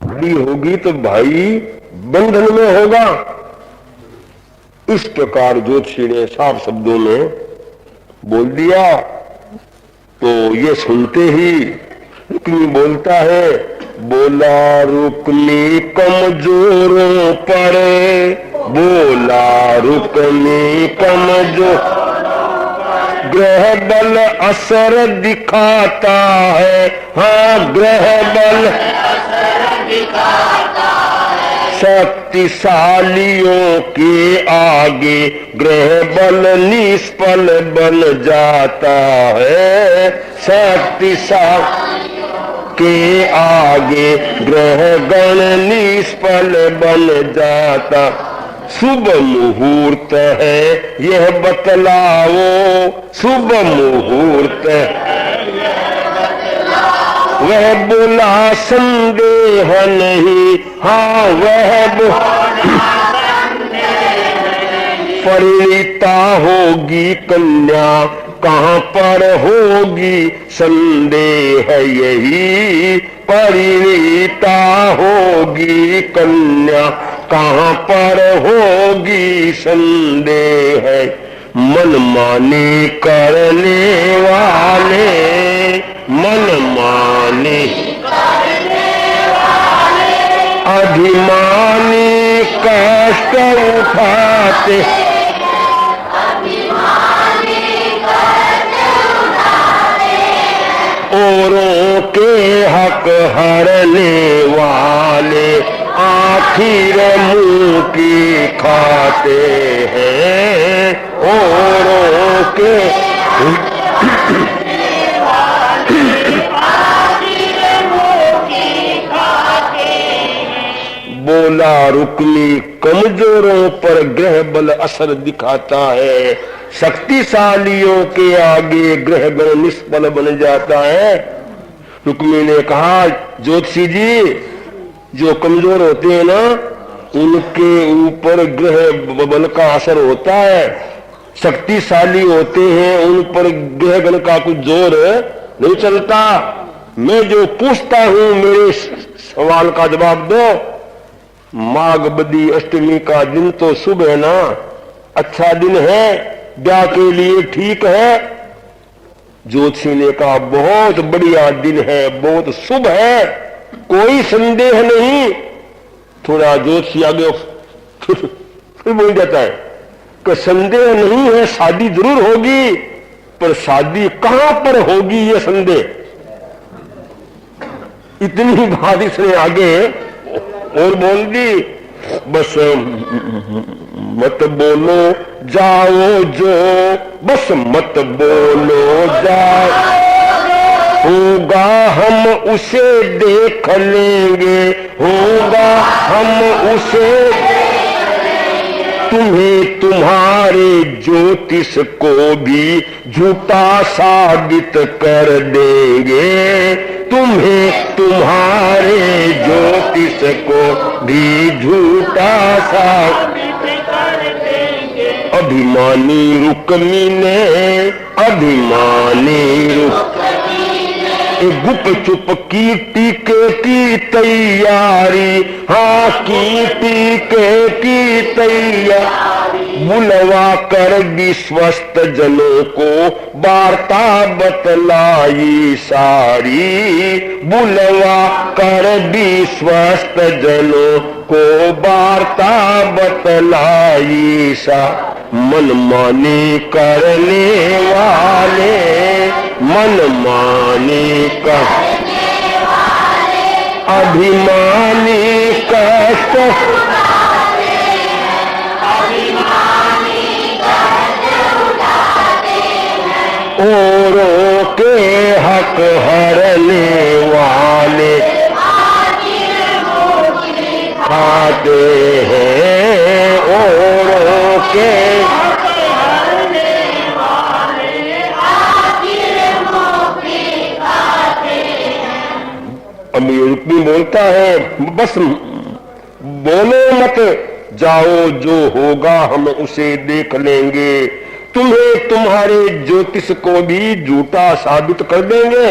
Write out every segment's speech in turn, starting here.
बड़ी होगी तो भाई बंधन में होगा। इस प्रकार ज्योतिषी ने साफ शब्दों में बोल दिया। तो ये सुनते ही रुक्मी बोलता है, बोला रुक्मी कमजोरों पर, बोला रुक्मी कमजोर, ग्रह बल असर दिखाता है, हाँ ग्रह बल शक्तिशालियों के आगे ग्रह बल निष्फल बन जाता है, शक्तिशाली के आगे ग्रह गण निष्फल बन जाता। शुभ मुहूर्त है यह बतलाओ, शुभ मुहूर्त वह बोला संदेह नहीं, हाँ वह परिणीता होगी कन्या, कहाँ पर होगी संदेह यही, परिणीता होगी कन्या, कहाँ पर होगी संदेह। मनमानी करने वाले, मनमानी अभिमानी कष्ट उठाते, औरों के हक हरने वाले आखिर मुंह की खाते हैं, औरों के बोला रुक्मी कमजोरों पर ग्रह बल असर दिखाता है, शक्तिशालियों के आगे ग्रह बल निष्फल बन जाता है। रुक्मी ने कहा, ज्योतिषी जी जो कमजोर होते हैं ना उनके ऊपर ग्रह बल का असर होता है, शक्तिशाली होते हैं उन पर ग्रह बल का कुछ जोर नहीं चलता। मैं जो पूछता हूं मेरे सवाल का जवाब दो। माघ बदी अष्टमी का दिन तो शुभ है ना, अच्छा दिन है, ब्याह के लिए ठीक है। ज्योतिषी ने कहा बहुत बढ़िया दिन है, बहुत शुभ है, कोई संदेह नहीं। थोड़ा ज्योतिषी आगे फिर बोल जाता है कि संदेह नहीं है, शादी जरूर होगी, पर शादी कहां पर होगी ये संदेह। इतनी बात इसने आगे और बोल दी, बस मत बोलो जाओ जो, बस मत बोलो जाओ, होगा हम उसे देख लेंगे, होगा हम उसे, तुम्हें तुम्हारे ज्योतिष को भी झूठा साबित कर देंगे, तुम्हें तुम्हारे ज्योतिष को भी झूठा साबित कर देंगे। अभिमानी रुक्मी ने, अभिमानी गुप चुप की टीके की तैयारी, हाँ की टीके की तैयारी, बुलवा कर विश्वस्त जनों को वार्ता बतलाई सारी, बुलवा कर विश्वस्त जनों को वार्ता बतलाई सा। मनमानी करने वाले, मनमानी करने वाले, अभिमानी कष्ट, अभिमानी कष्ट उठाते हैं, औरों के हक हरने वाले खाते हैं, औरों के रुक्मी बोलता है, बस बोलो मत जाओ, जो होगा हम उसे देख लेंगे, तुम्हें तुम्हारे ज्योतिष को भी झूठा साबित कर देंगे।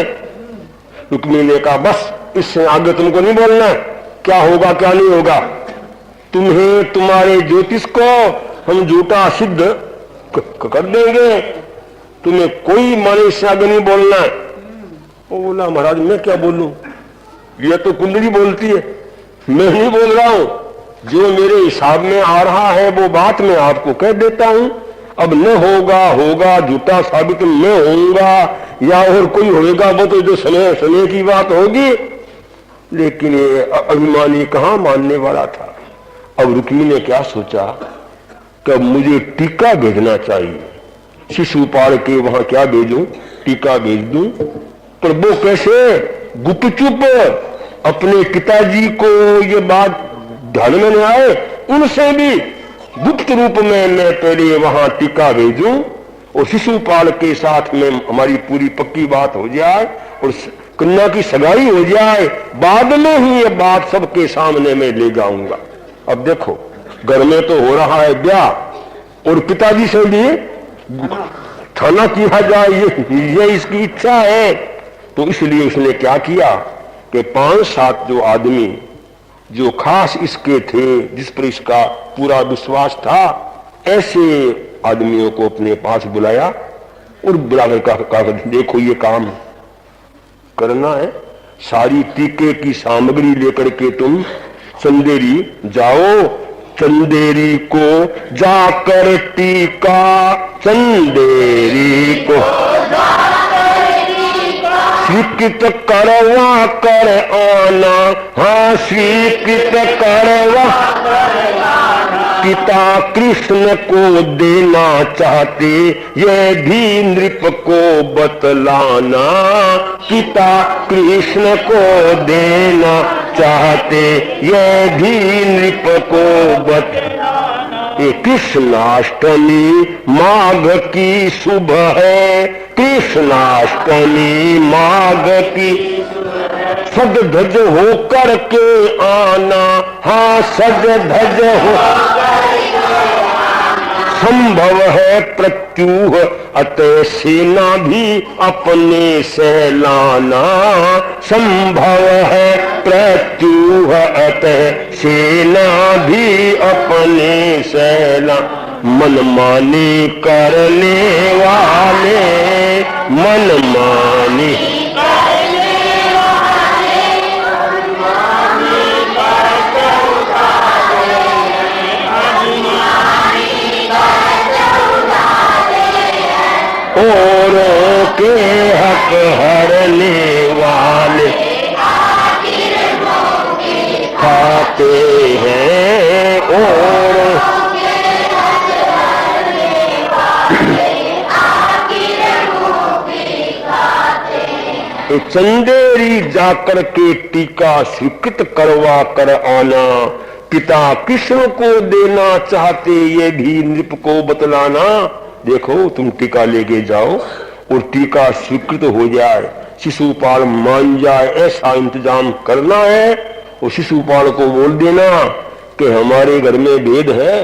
रुक्मी ने कहा बस इससे आगे तुमको नहीं बोलना, क्या होगा क्या नहीं होगा। तुम्हें तुम्हारे ज्योतिष को हम झूठा सिद्ध कर देंगे, तुम्हें कोई माने इससे आगे नहीं बोलना है। वो बोला महाराज मैं क्या बोलूं, ये तो कुंडली बोलती है, मैं नहीं बोल रहा हूं, जो मेरे हिसाब में आ रहा है वो बात मैं आपको कह देता हूं। अब न होगा होगा झूठा साबित मैं होऊंगा या और कोई होएगा, वो तो जो समय समय की बात होगी। लेकिन ये अभिमानी कहां मानने वाला था। अब रुक्मी ने क्या सोचा कि अब मुझे टीका भेजना चाहिए, शिशुपाल के वहां क्या भेजूं, टीका भेज दूं। पर वो कैसे, गुपचुप अपने पिताजी को ये बात ध्यान में नहीं आए, उनसे भी गुप्त रूप में मैं पहले वहां टीका भेजूं और शिशुपाल के साथ में हमारी पूरी पक्की बात हो जाए और कन्या की सगाई हो जाए, बाद में ही ये बात सबके सामने में ले जाऊंगा। अब देखो घर में तो हो रहा है ब्याह और पिताजी से भी थाना किया जाए, ये इसकी इच्छा है। तो इसलिए उसने क्या किया कि 5-7 जो आदमी जो खास इसके थे, जिस पर इसका पूरा विश्वास था, ऐसे आदमियों को अपने पास बुलाया और बुलाकर कहा देखो ये काम करना है, सारी टीके की सामग्री लेकर के तुम चंदेरी जाओ, चंदेरी को जाकर टीका, चंदेरी को स्वीकृत करवा कर आना, हाँ स्वीकृत करवा पिता कृष्ण को देना चाहते, ये भी नृप को बतलाना, पिता कृष्ण को देना चाहते, ये भी नृप को बतलाना। ये कृष्णाष्टमी माघ की शुभ है, कृष्णाष्टमी माघ की सज धज हो करके आना, हाँ सज धज हो संभव है प्रत्यूह अतः सेना भी अपने से लाना, संभव है प्रत्यूह अतः सेना भी अपने से लाना। मनमानी करने वाले, मनमानी औरों के हक हरने वाले खाते हैं, और चंदेरी जाकर के टीका स्वीकृत करवा कर आना, पिता कृष्ण को देना चाहते, ये भी नृप को बतलाना। देखो तुम टीका लेके जाओ और टीका स्वीकृत हो जाए, शिशुपाल मान जाए, ऐसा इंतजाम करना है। और शिशुपाल को बोल देना कि हमारे घर में भेद है,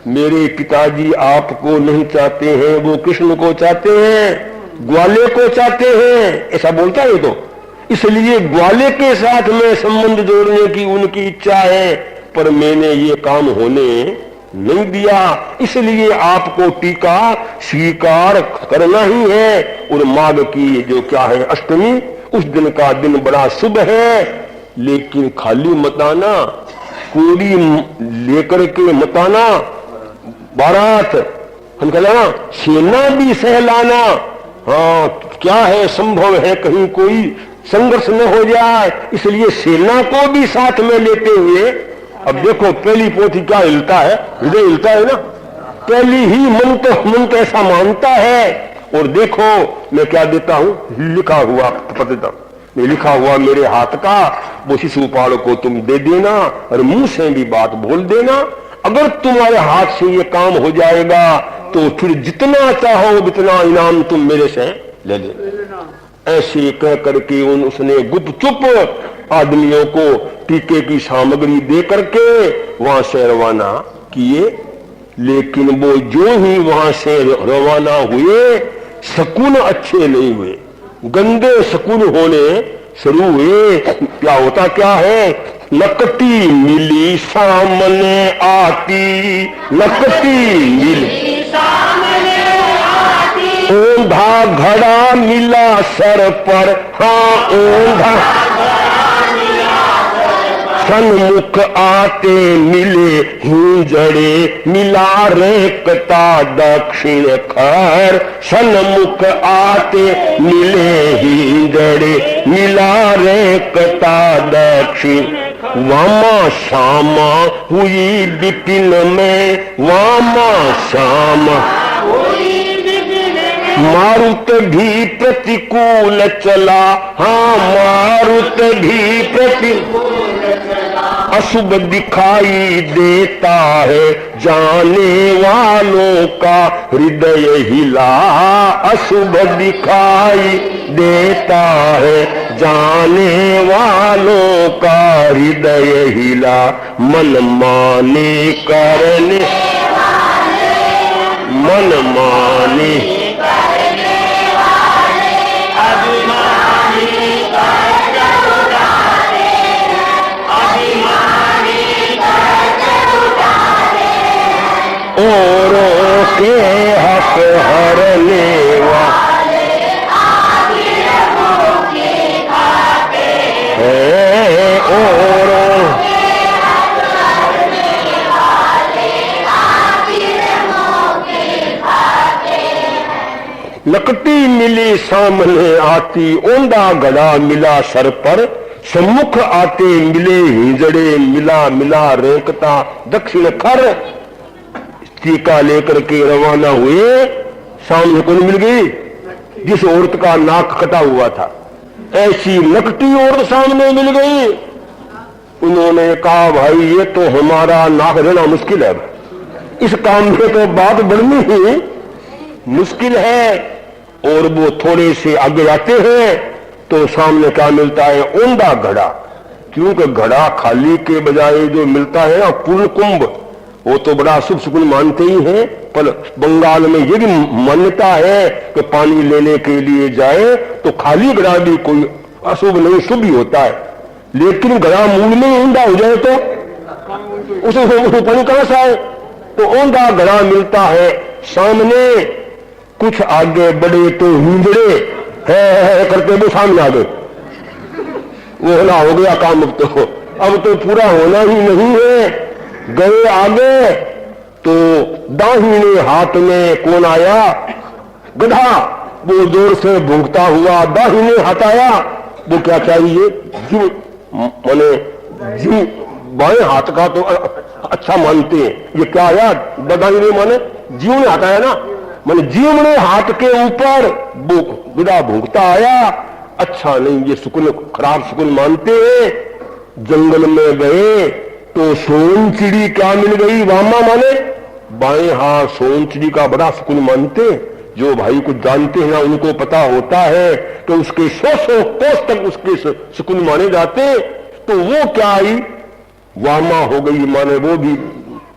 मेरे पिताजी आपको नहीं चाहते हैं, वो कृष्ण को चाहते हैं, ग्वाले को चाहते हैं, ऐसा बोलता है। तो इसलिए ग्वाले के साथ में संबंध जोड़ने की उनकी इच्छा है, पर मैंने ये काम होने नहीं दिया, इसलिए आपको टीका स्वीकार करना ही है। और माघ की जो क्या है अष्टमी, उस दिन का दिन बड़ा शुभ है, लेकिन खाली मत आना, कोड़ी लेकर के मत आना, बारात हम कहना सेना भी सहलाना। हाँ क्या है, संभव है कहीं कोई संघर्ष न हो जाए, इसलिए सेना को भी साथ में लेते हुए। अब देखो पहली पोथी क्या हिलता है, हृदय हिलता है ना, पहली ही मन तो ऐसा मानता है। और देखो मैं क्या देता हूं, लिखा हुआ पत्र, लिखा हुआ मेरे हाथ का, वो शिशुपाल को तुम दे देना और मुंह से भी बात बोल देना। अगर तुम्हारे हाथ से ये काम हो जाएगा तो फिर जितना चाहो उतना इनाम तुम मेरे से ले लेना। ऐसे कह करके उसने गुपचुप आदमियों को टीके की सामग्री दे करके वहां से रवाना किए। लेकिन वो जो ही वहां से रवाना हुए, शकुन अच्छे नहीं हुए, गंदे शकुन होने शुरू हुए। क्या होता क्या है नकटी मिली सामने आती, नकटी मिली सामने आती, ओंधा घड़ा मिला सर पर, हाँ ओंधा सन्मुख आते मिले हिंजड़े, मिला रेखता दक्षिण खर, सन्मुख आते मिले हिंजड़े, मिला रेखता दक्षिण। वामा श्यामा हुई विपिन में, वामा श्यामा मारुत भी प्रतिकूल चला, हाँ मारुत भी प्रतिकूल अशुभ दिखाई देता है, जाने वालों का हृदय हिला, अशुभ दिखाई देता है, जाने वालों का हृदय हिला, मन माने करने मन माने औरों के हक हरने वाले हैं, औरों नकटी मिली सामने आती, ओंधा घड़ा मिला सर पर, सम्मुख आते मिले हिंजड़े, मिला मिला रेंकता दक्षिण खर। टीका लेकर के रवाना हुए, सामने कौन मिल गई? जिस औरत का नाक कटा हुआ था, ऐसी नकटी औरत सामने मिल गई। उन्होंने कहा भाई ये तो हमारा नाक देना मुश्किल है, इस काम में तो बात बढ़नी ही मुश्किल है। और वो थोड़े से आगे जाते हैं तो सामने क्या मिलता है? ओंधा घड़ा। क्योंकि घड़ा खाली के बजाय जो मिलता है ना पूर्ण कुंभ, वो तो बड़ा शुभ सुकुन मानते ही हैं। पर बंगाल में ये भी मान्यता है कि पानी लेने के लिए जाए तो खाली घड़ा भी कोई अशुभ नहीं, शुभ ही होता है। लेकिन घड़ा मूल में ऊंधा हो जाए तो उसे पानी कहां से आए? तो ऊंधा घड़ा मिलता है सामने। कुछ आगे बढ़े तो हिंजड़े है करते वो सामने आ गए। वो होना हो गया काम। अब तो पूरा होना ही नहीं है। गए आगे तो दाहिने हाथ में कौन आया? गधा। वो जोर से भूखता हुआ दाहिने हाथ आया। वो क्या चाहिए? जीव, माने जीव। बाएं हाथ का तो अच्छा मानते हैं। ये क्या आया? दाहिने माने जीव ने हाथ आया ना, माने जीव ने हाथ के ऊपर गधा भूखता आया। अच्छा नहीं, ये सुकुन खराब सुकुन मानते हैं। जंगल में गए तो सोन चिड़ी क्या मिल गई? वामा माने बाएं हाथ। सोन चिड़ी का बड़ा सुकुन मानते। जो भाई कुछ जानते हैं ना उनको पता होता है कि उसके 100 कोस तक उसके सुकुन माने जाते। तो वो क्या आई? वामा हो गई, माने वो भी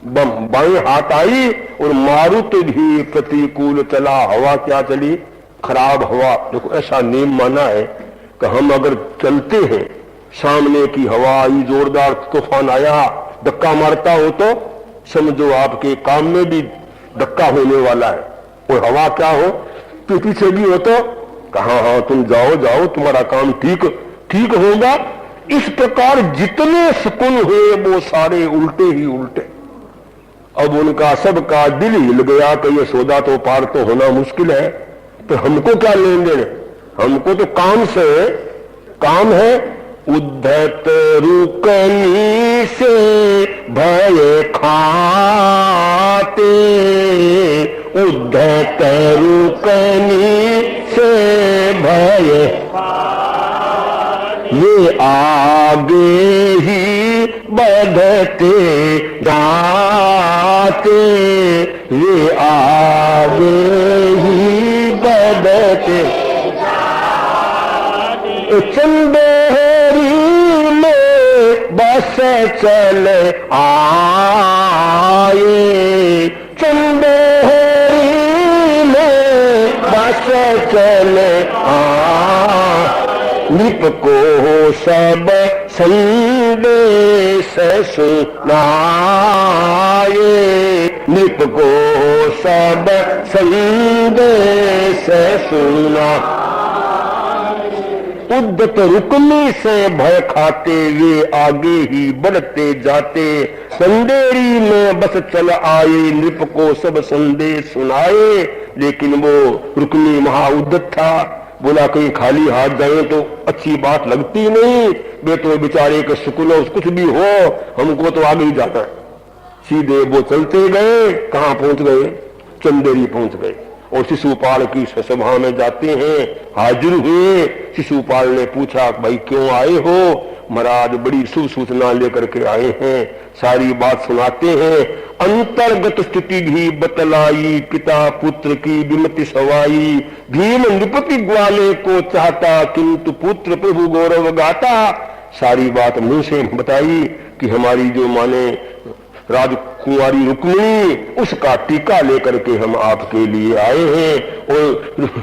बाएं हाथ आई। और मारुत भी प्रतिकूल चला। हवा क्या चली? खराब हवा। देखो ऐसा नियम माना है कि हम अगर चलते हैं, सामने की हवा आई, जोरदार तूफान आया, धक्का मारता हो तो समझो आपके काम में भी धक्का होने वाला है। और हवा क्या हो तो पीछे भी हो तो कहा हाँ तुम जाओ जाओ, तुम्हारा काम ठीक होगा। इस प्रकार जितने सुकुन हुए वो सारे उल्टे ही उल्टे। अब उनका सबका दिल हिल गया कि ये सौदा तो पार तो होना मुश्किल है। तो हमको क्या लेन देन? हमको तो काम से काम है। उद्धत रुकनी से भय खाते, उद्धत रुकनी से भय ये आगे ही बढ़ते जाते, ये आगे ही बढ़ते चंदेरी में बस चले आए, चंदेरी में बस चले आए। निप को सब संदेश सुनाए, नृप को सब संदेश सुना। उद्दत रुकनी से भय खाते वे आगे ही बढ़ते जाते, संदेरी में बस चल आए, नृप को सब संदेश सुनाए। लेकिन वो रुकनी महाउद्दत था, बोला कहीं खाली हाथ जाए तो अच्छी बात लगती नहीं, वे तो बेचारे के सुकुलो कुछ भी हो, हमको तो आगे ही जाना है। सीधे वो चलते गए, कहां पहुंच गए? चंदेरी पहुंच गए और शिशुपाल की सभा में जाते हैं, हाजिर हुए। शिशुपाल ने पूछा भाई क्यों आए हो? महाराज बड़ी शुभ सूचना लेकर के आए हैं। सारी बात सुनाते हैं। अंतर्गत स्थिति भी बतलाई, पिता पुत्र की विमति सवाई। भीम नृपति ग्वाले को चाहता, किंतु पुत्र प्रभु गौरव गाता। सारी बात मुंह से बताई कि हमारी जो माने राजकुमारी रुक्मिणी, उसका टीका लेकर के हम आपके लिए आए हैं। और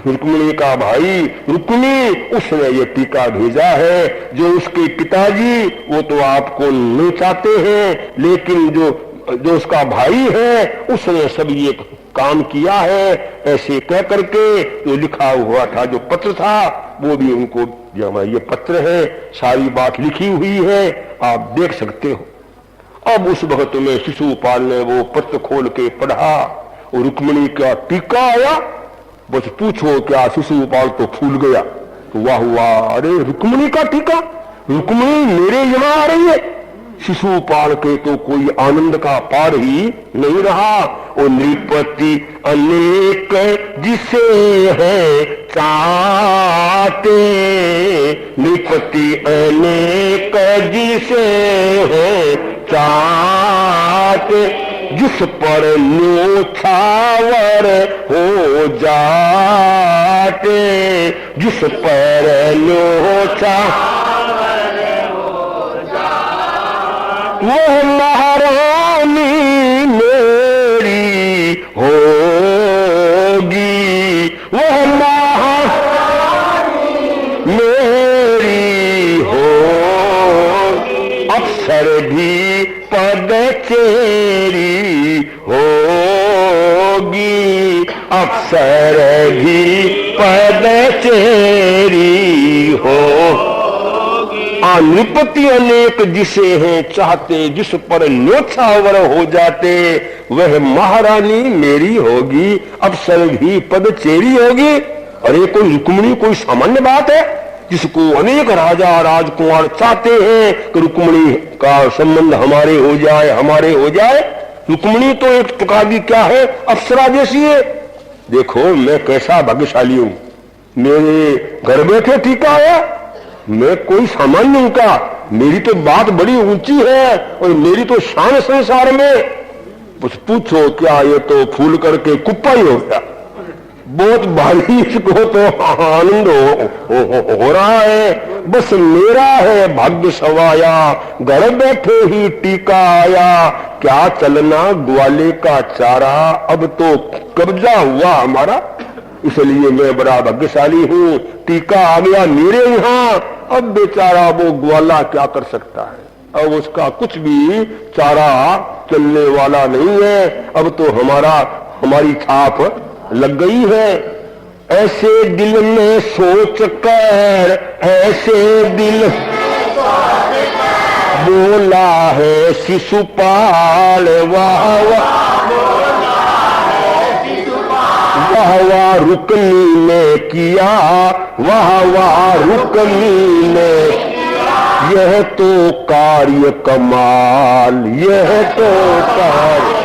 रुक्मिणी का भाई रुक्मी, उसने ये टीका भेजा है। जो उसके पिताजी वो तो आपको नहीं चाहते हैं, लेकिन जो उसका भाई है उसने सब ये काम किया है। ऐसे कह करके जो लिखा हुआ था, जो पत्र था, वो भी उनको ये पत्र है, सारी बात लिखी हुई है, आप देख सकते हो। अब उस वक्त में शिशुपाल ने वो पत्र खोल के पढ़ा और रुक्मिणी का टीका आया। बस पूछो क्या, शिशुपाल तो फूल गया। तो वाह वाह, अरे रुक्मिणी का टीका, रुक्मिणी मेरे यहाँ आ रही है। शिशुपाल के तो कोई आनंद का पार ही नहीं रहा। और नृपति अनेक जिसे है चाहते, नृपति अनेक जिसे है चाहते, जिस पर न्योछावर हो जाते, जिस पर न्योछावर वो महारानी मेरी होगी, वो महारानी मेरी होगी, अफसर भी पद चेरी होगी, अफसर भी पद चेरी हो। नृपति अनेक जिसे हैं चाहते, जिस पर न्योछावर हो जाते, वह महारानी मेरी होगी, अफसर भी पद चेरी होगी। अरे कोई रुक्मिणी कोई सामान्य बात है, जिसको अनेक राजा राजकुमार चाहते हैं कि रुक्मिणी का संबंध हमारे हो जाए, हमारे हो जाए। रुक्मिणी तो एक प्रकार की क्या है, अप्सरा जैसी है। देखो मैं कैसा भाग्यशाली हूं, मेरे घर बैठे टीका आया, मैं कोई सामान्य हूं का, मेरी तो बात बड़ी ऊंची है और मेरी तो शान संसार में। पूछो क्या, ये तो फूल करके कुप्पा ही हो गया। बहुत भारी इसको तो आनंद हो रहा है। बस मेरा है भाग्य सवाया, घर बैठे ही टीका आया। क्या चलना ग्वाले का चारा, अब तो कब्जा हुआ हमारा, इसलिए मैं बड़ा भाग्यशाली हूं। टीका आ गया मेरे यहाँ, अब बेचारा वो ग्वाला क्या कर सकता है, अब उसका कुछ भी चारा चलने वाला नहीं है। अब तो हमारी छाप लग गई है। ऐसे दिल में सोच कर, ऐसे दिल बोला है शिशुपाल, वाह वाह वाह वाह रुक्मी ने किया, वाह वाह रुक्मी ने, यह तो कार्य कमाल, यह तो कार्य।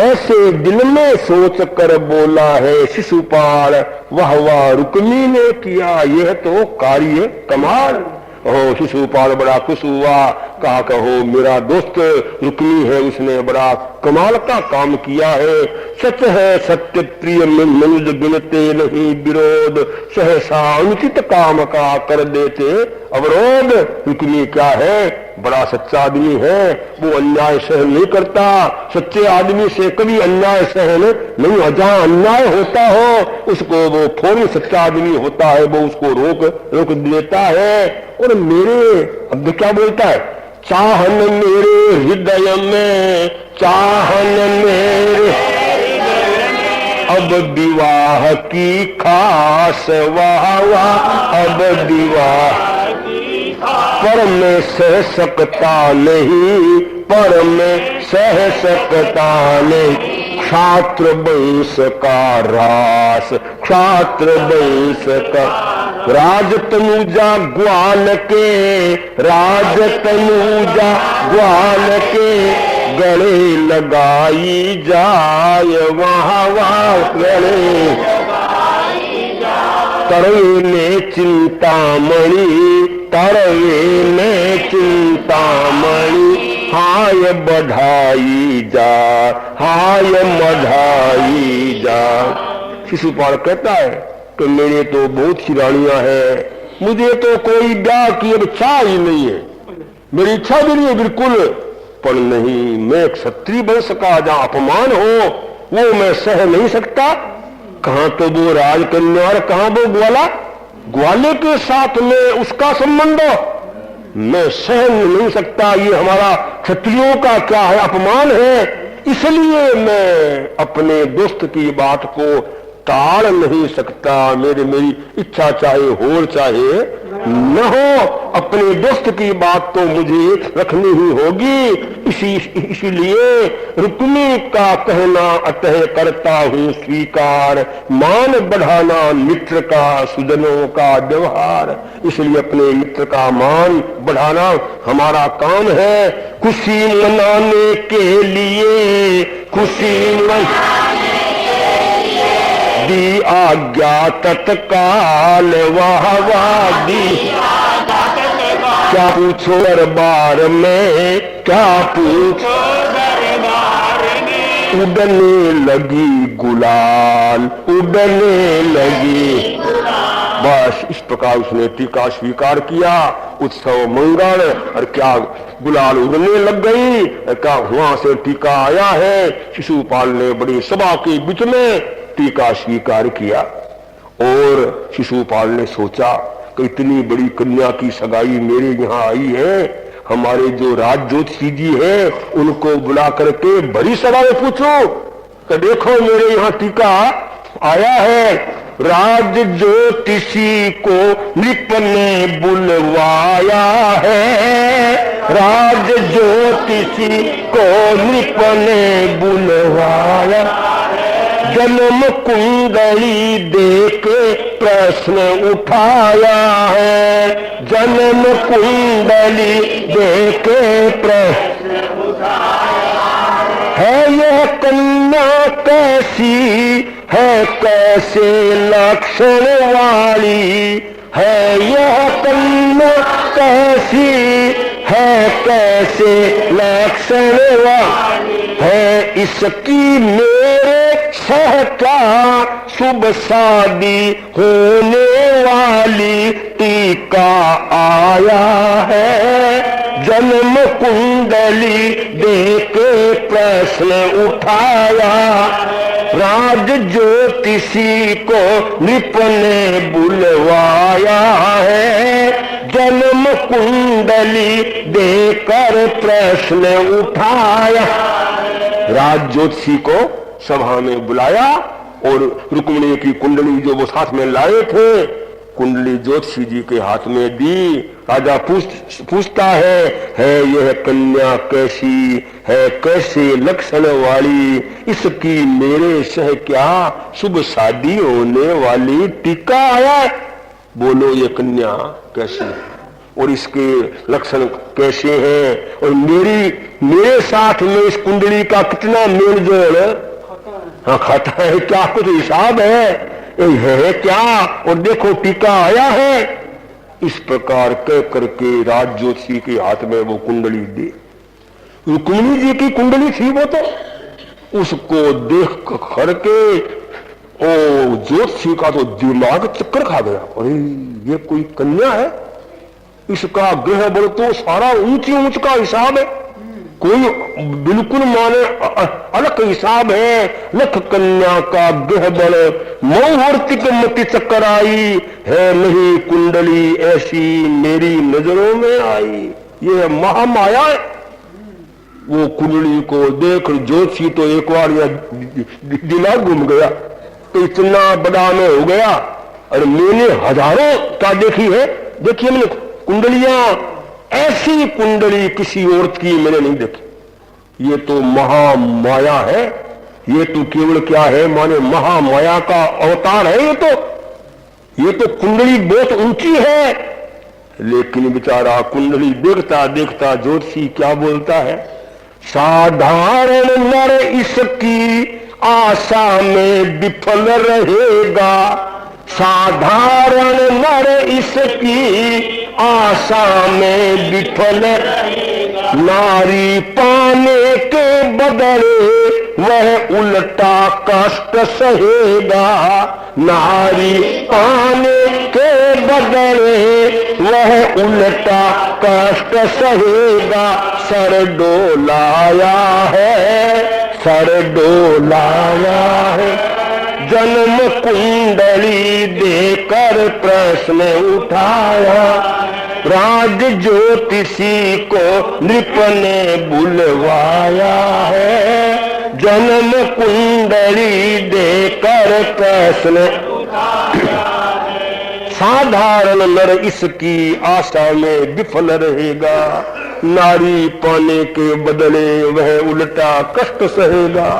ऐसे दिल में सोच कर बोला है शिशुपाल, वाह वाह रुक्मी ने किया, यह तो कार्य कमाल। ओह शिशुपाल बड़ा खुश हुआ, कहा कहो मेरा दोस्त रुक्मी है, उसने बड़ा कमाल का काम किया है। सच है सत्य प्रिय में मनुज गिनते नहीं विरोध, सहसा अनुचित काम का कर देते अवरोध। रुक्मी क्या है, बड़ा सच्चा आदमी है, वो अन्याय सहन नहीं करता। सच्चे आदमी से कभी अन्याय सहन नहीं, जहां अन्याय होता हो उसको वो फौरन, सच्चा आदमी होता है वो उसको रोक देता है। और मेरे अब क्या बोलता है, चाहन मेरे हृदय में, चाहन मेरे अब विवाह की खास वाह वाह, अब विवाह पर मैं सह सकता नहीं, पर मैं सह सकता नहीं। क्षात्र वंश का रास, क्षात्र वंश का राज तनुजा ग्वाल के, राज तनुजा ग्वाल के गले लगाई जाय वहाँ वहाँ गले तरवे में चिंतामणि, तरवे में चिंतामणि हाय बढ़ाई जा, हाय बढ़ाई जा। शिशुपाल कहता है कि मेरे तो बहुत सी रानियां हैं, मुझे तो कोई ब्याह की अब इच्छा ही नहीं है, मेरी इच्छा भी नहीं है बिल्कुल, पर नहीं, मैं क्षत्रिय वंश का जहां अपमान हो वो मैं सह नहीं सकता। कहां तो वो राजकन्या और कहां वो ग्वाला, ग्वाले के साथ में उसका संबंध मैं सहन नहीं सकता। ये हमारा क्षत्रियों का क्या है, अपमान है। इसलिए मैं अपने दोस्त की बात को टाल नहीं सकता। मेरी इच्छा चाहे हो चाहे न हो, अपने दोस्त की बात तो मुझे रखनी ही होगी। इसीलिए रुक्मी का कहना अतः करता हूँ स्वीकार, मान बढ़ाना मित्र का सुजनों का व्यवहार। इसलिए अपने मित्र का मान बढ़ाना हमारा काम है। खुशी मनाने के लिए, खुशी दी आज्ञा तत्काल वाह वाह दी। क्या पूछो दरबार में, क्या पूछो दरबार में, उड़ने लगी गुलाल, उड़ने लगी। बस इस प्रकार उसने टीका स्वीकार किया। उत्सव मंगल और क्या गुलाल उड़ने लग गई। क्या वहां से टीका आया है। शिशुपाल ने बड़ी सभा के बीच में टीका स्वीकार किया और शिशुपाल ने सोचा कि इतनी बड़ी कन्या की सगाई मेरे यहाँ आई है, हमारे जो राज ज्योतिषी जी हैं उनको बुला करके बड़ी सभा में पूछो कि देखो मेरे यहाँ टीका आया है। राज ज्योतिषी को नृप ने बुलवाया है, राज ज्योतिषी को नृप ने बुलवाया। जन्म कुंडली देके प्रश्न उठाया है, जन्म कुंडली देके प्रश्न उठाया है। यह कन्या कैसी है, कैसे लक्षण वाली है। यह कन्या कैसी है, कैसे लक्षण वाली है। इसकी मेरे सह क्या शुभ शादी होने वाली। टीका आया है, जन्म कुंडली देके प्रश्न उठाया। राज ज्योतिषी को नृप ने बुलवाया है, जन्म कुंडली देकर प्रश्न उठाया। राज ज्योतिषी को सभा में बुलाया और रुक्मिणी की कुंडली जो वो साथ में लाए थे, कुंडली ज्योतिषी जी के हाथ में दी। राजा पूछता है यह कन्या कैसी है, कैसे लक्षण वाली। इसकी मेरे सह क्या शुभ शादी होने वाली। टीका आया, बोलो ये कन्या कैसी है और इसके लक्षण कैसे हैं और मेरे साथ में इस कुंडली का कितना मेल जोड़। हाँ खाता है क्या, कुछ हिसाब है क्या। और देखो टीका आया है। इस प्रकार कह करके राज ज्योतिषी के हाथ में वो कुंडली दी। रुक्मिणी जी की कुंडली थी वो तो, उसको देख करके ओ ज्योतिषी का तो दिमाग चक्कर खा गया। अरे ये कोई कन्या है, इसका ग्रह बल तो सारा ऊंची ऊंच का हिसाब है, कोई बिल्कुल माने अलग हिसाब है। लख कन्या का ग्रह बल मौहूर्तिक मति चक्कर आई है, नहीं कुंडली ऐसी मेरी नजरों में आई। ये महामाया है। वो कुंडली को देख ज्योतिषी तो एक बार दिमाग घूम गया, तो इतना बड़ा में हो गया। और मैंने हजारों का देखी है, देखिए मैंने कुंडलियां, ऐसी कुंडली किसी औरत की मैंने नहीं देखी। ये तो महामाया है, ये तो केवल क्या है माने महामाया का अवतार है। ये तो कुंडली बहुत ऊंची है। लेकिन बेचारा कुंडली देखता देखता ज्योतिषी क्या बोलता है, साधारण नर इसकी आशा में विफल रहेगा, साधारण नर इसकी आशा में विफल रहेगा, नारी पाने के बदले वह उल्टा कष्ट सहेगा, नारी पाने के बदले वह उल्टा कष्ट सहेगा। सर डोलाया है, सर डोलाया है, जन्म कुंडली देकर प्रश्न उठाया, राज ज्योतिषी को नृप ने बुलवाया है, जन्म कुंडली देकर प्रश्न उठाया है। साधारण नर इसकी आशा में विफल रहेगा, नारी पाने के बदले वह उल्टा कष्ट सहेगा।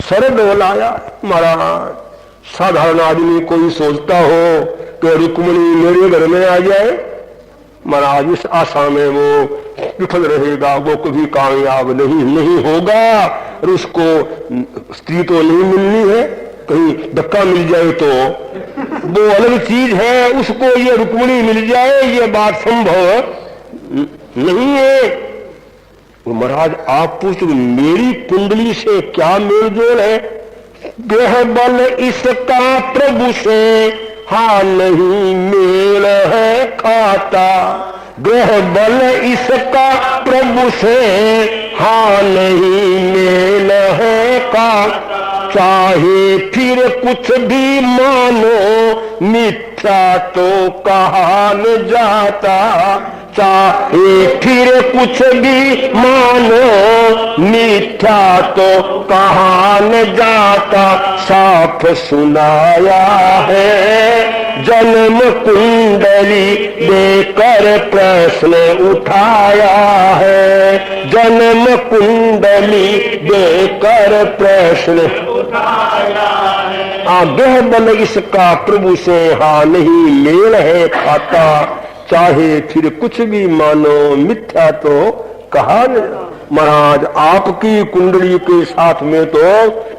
सर डोलाया। महाराज साधारण आदमी कोई सोचता हो कि रुक्मिणी मेरे घर में आ जाए, महाराज इस आशा में वो विफल रहेगा, वो कभी कामयाब नहीं होगा। और उसको स्त्री तो नहीं मिलनी है, कहीं धक्का मिल जाए तो वो अलग चीज है, उसको ये रुक्मिणी मिल जाए ये बात संभव नहीं है। महाराज आप पूछ मेरी कुंडली से क्या मेलजोल है, ग्रह बल इसका प्रभु से हाँ नहीं मेल है खाता, ग्रह बल इसका प्रभु से हाँ नहीं मेल है का, चाहे फिर कुछ भी मानो मिथ्या तो कहा न जाता, चाहे फिर कुछ भी मानो मिथ्या तो कहा न जाता, साफ सुनाया है जन्म कुंडली देकर प्रश्न उठाया है, जन्म कुंडली देकर प्रश्न उठाया है। ग्रह बल इसका प्रभु से हाँ नहीं मेल है खाता, चाहे फिर कुछ भी मानो मिथ्या तो कहा न। महाराज आपकी कुंडली के साथ में तो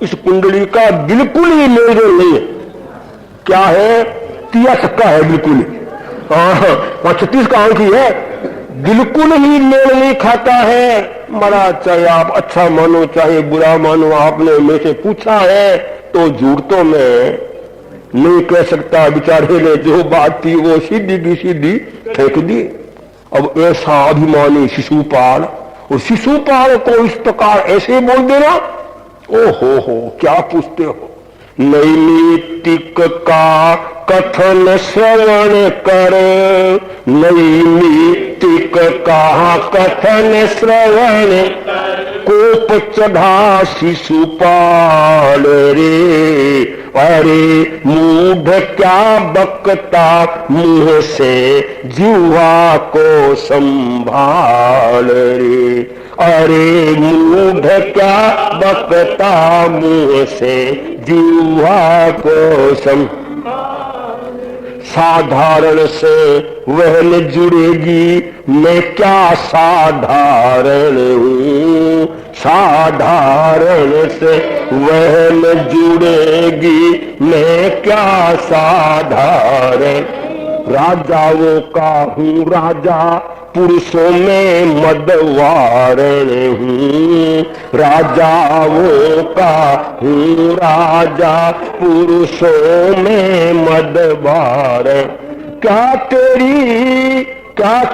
इस कुंडली का बिल्कुल ही मेलजोल नहीं है। क्या है, तिया सक्का है बिल्कुल ही। 36 का अंक ही है, बिल्कुल ही मेल नहीं खाता है। महाराज चाहे आप अच्छा मानो चाहे बुरा मानो, आपने मेरे से पूछा है तो झूठ तो मैं नहीं कह सकता। बेचारे ने जो बात थी वो सीधी की सीधी फेंक दी। अब ऐसा अभिमानी शिशुपाल, और शिशुपाल को इस प्रकार ऐसे बोल देना, ओहो क्या पूछते हो। नैमित्तिक का कथन श्रवण कर, नैमित्तिक का कथन श्रवण, कोप चढ़ा शिशुपाल रे, अरे मूढ़ क्या बकता मुंह से जिह्वा को संभाल रे, अरे मूढ़ क्या बकता मुंह से जिह्वा को संभाल। साधारण से वह न जुड़ेगी, मैं क्या साधारण हूँ, साधारण से वह न जुड़ेगी, मैं क्या साधारण। राजाओं का हूँ राजा, पुरुषों में मदवारण हूँ, राजाओं का हूँ राजा, पुरुषों में मदवारण। क्या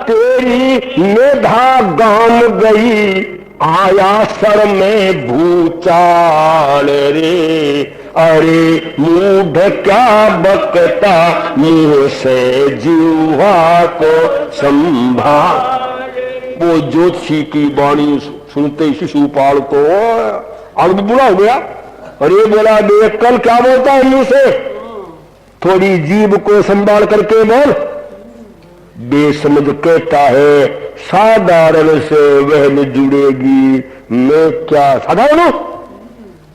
तेरी मेधा गाम गई, आया सर में भूचाल रे, अरे मूढ़ क्या बकता मुंह से जिह्वा को संभाल। वो ज्योतिषी की वाणी सुनते शिशुपाल को अब बुरा हो गया। अरे बोला देख कल क्या बोलता है मुंह से, थोड़ी जीभ को संभाल करके बोल। बेसमझ कहता है साधारण से वह न जुड़ेगी, मैं क्या साधारण हूं?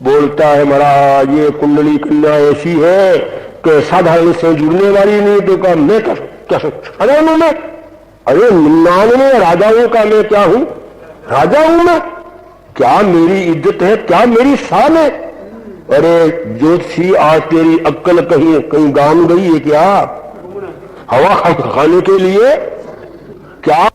बोलता है महाराज ये कुंडली कन्या ऐसी है कि साधारण से जुड़ने वाली नहीं, तो का मैं क्या साधारण हूं मैं? अरे 99 राजाओं का मैं क्या हूं? राजा हूं मैं। क्या मेरी इज्जत है, क्या मेरी शान है? अरे ज्योतिषी आज तेरी अक्ल कहीं कहीं गांव गई है क्या? हवा खाने के लिए क्या